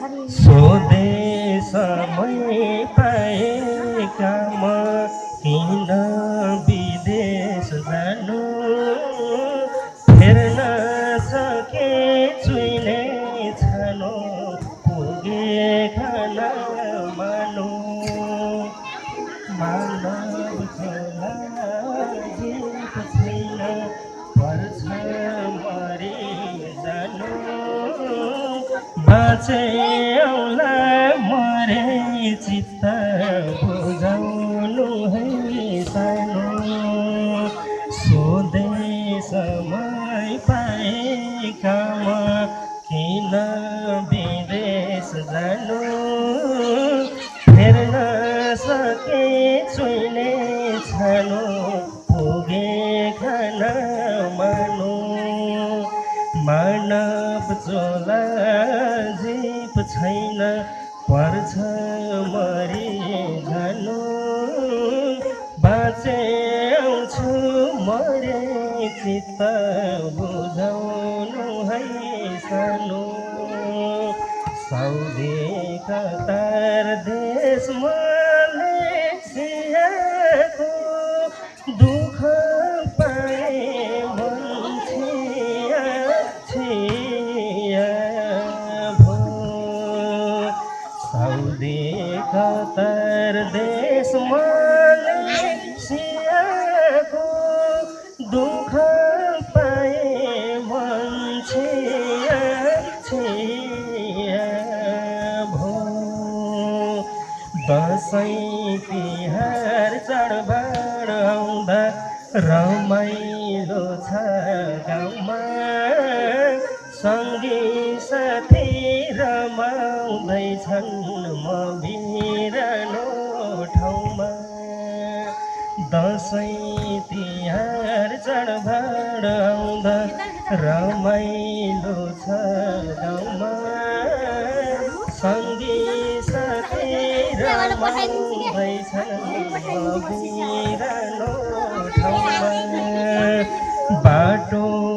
स्वदेशमै पाएका म किन विदेश जानु फेर्न सके चुइने छानो पुगे खान मानु मानव छोला जीव छैन पर्छ मरि जानु बाँचे औला मरे चित्त बुझाउनु है सानो स्वदेशमै पाएका म किन विदेश जानु फेर्न सके चुइने छानो पुगे खान मानु मानव चोला जीव छैन पर्छ मरि जानु बाँचे आउँछु मरे चित्त बुझाउनु है सानो साउदी कतार देश मलेसियाको दुःख पाए मन्छिया छिया भो साउदी कतार देश मलेसियाको दुःख पाए मन्छिया छिया भो दसैँ तिहार चाडबाड आउँदा रमाइलो छ गाउँमा सँगी साथी रमाउँदैछन् म बिरानो ठाउँमा दसैँ तिहार चाडबाड आउँदा रमाइलो छ गाउँमा सँगी साथी रमाउँदैछन् म बिरानो ठाउँमा बाटो